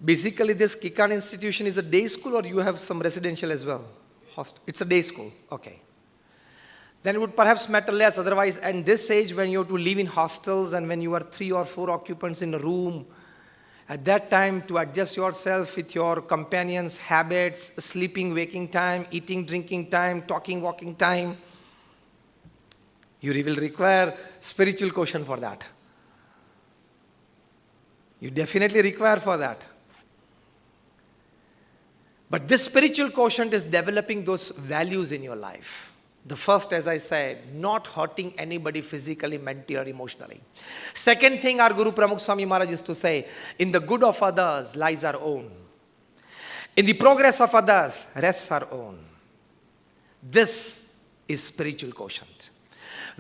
Basically, this Kikan institution is a day school, or you have some residential as well? It's a day school. Okay. Then it would perhaps matter less. Otherwise, at this age, when you have to live in hostels and when you are 3 or 4 occupants in a room, at that time, to adjust yourself with your companions' habits, sleeping, waking time, eating, drinking time, talking, walking time, you will require spiritual quotient for that. You definitely require for that. But this spiritual quotient is developing those values in your life. The first, as I said, not hurting anybody physically, mentally, or emotionally. Second thing our Guru Pramukh Swami Maharaj used to say, in the good of others lies our own. In the progress of others rests our own. This is spiritual quotient.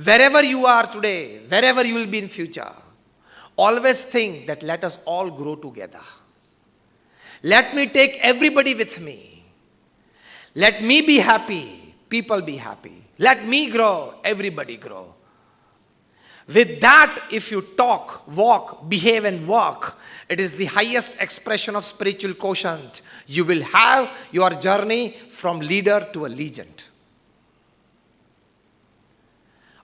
Wherever you are today, wherever you will be in future, always think that let us all grow together. Let me take everybody with me. Let me be happy. People be happy. Let me grow, everybody grow. With that, if you talk, walk, behave and work, it is the highest expression of spiritual quotient. You will have your journey from leader to a legend.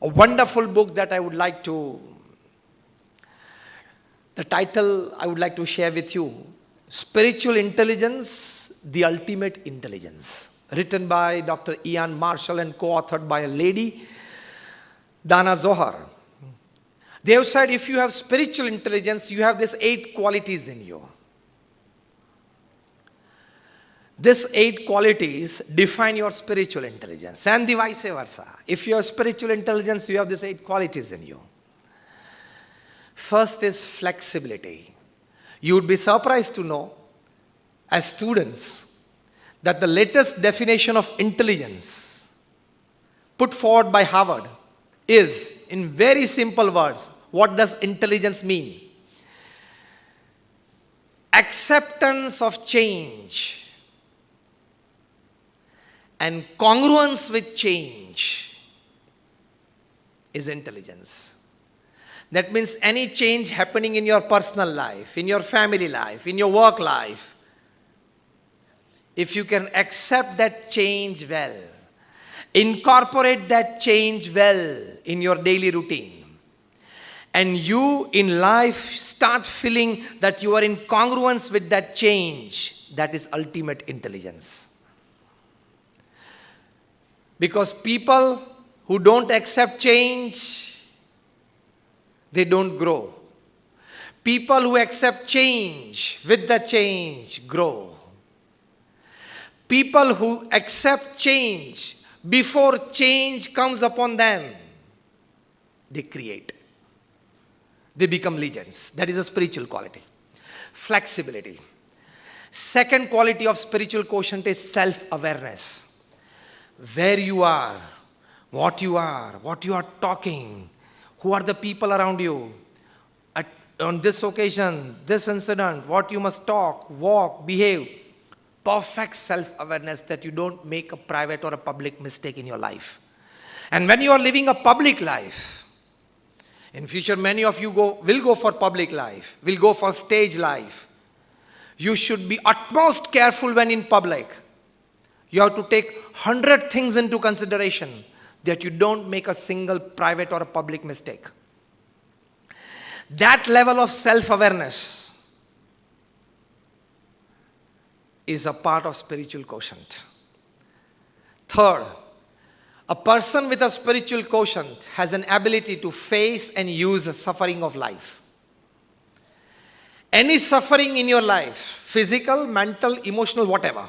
A wonderful book that the title I would like to share with you, Spiritual Intelligence, the Ultimate Intelligence. Written by Dr. Ian Marshall and co-authored by a lady, Dana Zohar. They have said if you have spiritual intelligence, you have these 8 qualities in you. These 8 qualities define your spiritual intelligence, and the vice versa. If you have spiritual intelligence, you have these 8 qualities in you. First is flexibility. You would be surprised to know, as students, that the latest definition of intelligence put forward by Harvard is, in very simple words, what does intelligence mean? Acceptance of change and congruence with change is intelligence. That means any change happening in your personal life, in your family life, in your work life, if you can accept that change well, incorporate that change well in your daily routine, and you in life start feeling that you are in congruence with that change, that is ultimate intelligence. Because people who don't accept change, they don't grow. People who accept change, with the change, grow. People who accept change before change comes upon them, they create. They become legends. That is a spiritual quality. Flexibility. Second quality of spiritual quotient is self-awareness. Where you are, what you are talking, who are the people around you. On this occasion, this incident, what you must talk, walk, behave. Perfect self-awareness that you don't make a private or a public mistake in your life. And when you are living a public life, in future many of you will go for public life, will go for stage life. You should be utmost careful when in public. You have to take 100 things into consideration that you don't make a single private or a public mistake. That level of self-awareness is a part of spiritual quotient. Third, a person with a spiritual quotient has an ability to face and use the suffering of life. Any suffering in your life, physical, mental, emotional, whatever,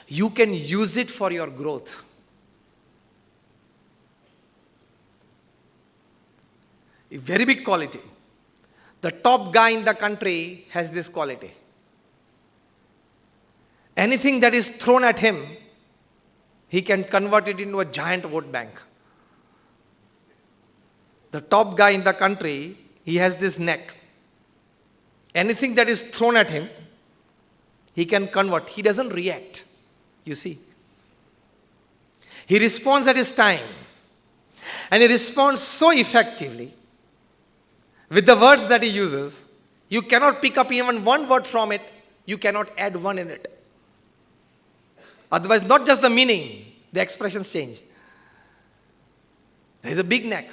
you can use it for your growth. A very big quality. The top guy in the country has this quality. Anything that is thrown at him, he can convert it into a giant vote bank. The top guy in the country, he has this neck. Anything that is thrown at him, he can convert. He doesn't react, you see. He responds at his time. And he responds so effectively with the words that he uses. You cannot pick up even one word from it you cannot add one in it. Otherwise, not just the meaning, the expressions change. There is a big neck.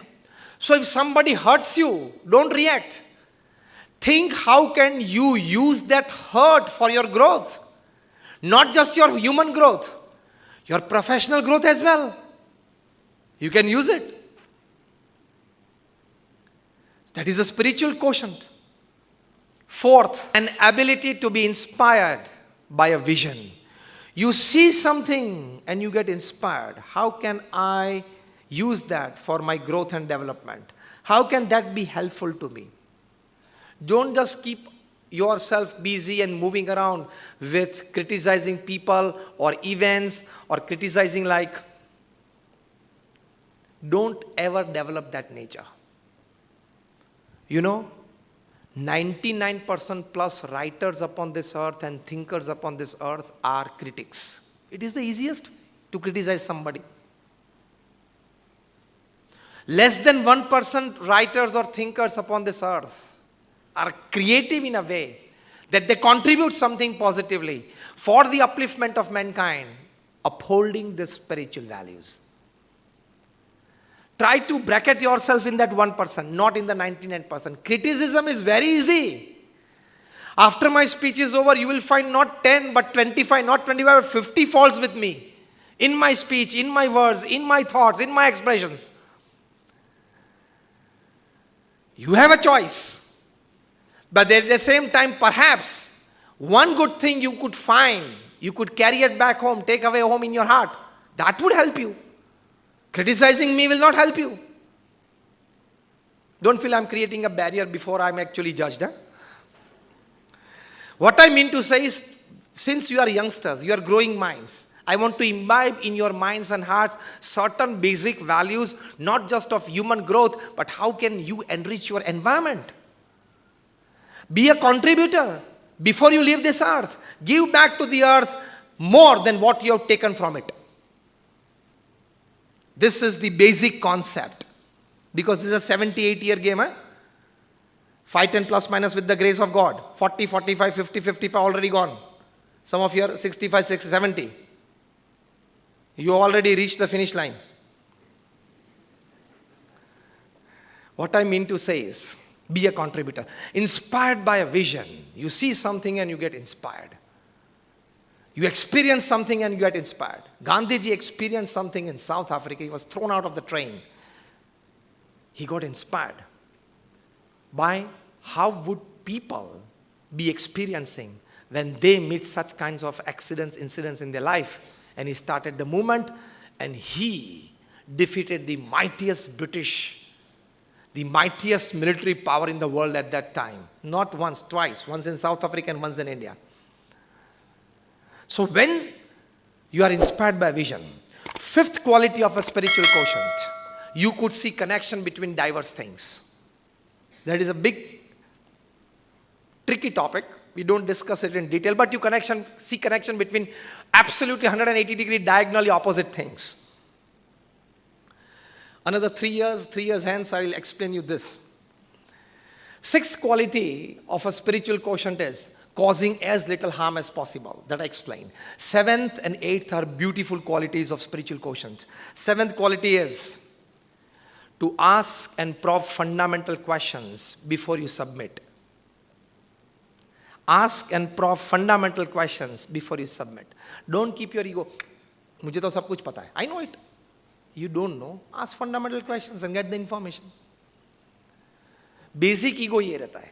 So if somebody hurts you, don't react. Think how can you use that hurt for your growth. Not just your human growth, your professional growth as well. You can use it. That is a spiritual quotient. Fourth, an ability to be inspired by a vision. You see something and you get inspired. How can I use that for my growth and development? How can that be helpful to me? Don't just keep yourself busy and moving around with criticizing people or events or criticizing don't ever develop that nature. 99% plus writers upon this earth and thinkers upon this earth are critics. It is the easiest to criticize somebody. Less than 1% writers or thinkers upon this earth are creative in a way that they contribute something positively for the upliftment of mankind, upholding the spiritual values. Try to bracket yourself in that 1%, not in the 99%. Criticism is very easy. After my speech is over, you will find not 10, but 25, not 25, but 50 faults with me. In my speech, in my words, in my thoughts, in my expressions. You have a choice. But at the same time, perhaps, one good thing you could find, you could carry it back home, take away home in your heart. That would help you. Criticizing me will not help you. Don't feel I'm creating a barrier before I'm actually judged. What I mean to say is, since you are youngsters, you are growing minds, I want to imbibe in your minds and hearts certain basic values, not just of human growth, but how can you enrich your environment. Be a contributor before you leave this earth. Give back to the earth more than what you have taken from it. This is the basic concept. Because this is a 78-year game. 5, 10 plus minus with the grace of God. 40, 45, 50, 55 already gone. Some of you are 65, 60, 70. You already reached the finish line. What I mean to say is, be a contributor. Inspired by a vision. You see something and you get inspired. You experience something and you get inspired. Gandhiji experienced something in South Africa. He was thrown out of the train. He got inspired by how would people be experiencing when they meet such kinds of accidents, incidents in their life. And he started the movement and he defeated the mightiest the mightiest military power in the world at that time. Not once, twice. Once in South Africa and once in India. So when you are inspired by vision, fifth quality of a spiritual quotient, you could see connection between diverse things. That is a big, tricky topic. We don't discuss it in detail, but you see connection between absolutely 180-degree diagonally opposite things. Another 3 years hence, I will explain you this. Sixth quality of a spiritual quotient is causing as little harm as possible. That I explained. Seventh and eighth are beautiful qualities of spiritual quotient. Seventh quality is to ask and probe fundamental questions before you submit. Ask and probe fundamental questions before you submit. Don't keep your ego. मुझे तो सब कुछ पता है. I know it. You don't know. Ask fundamental questions and get the information. Basic ego ये रहता है.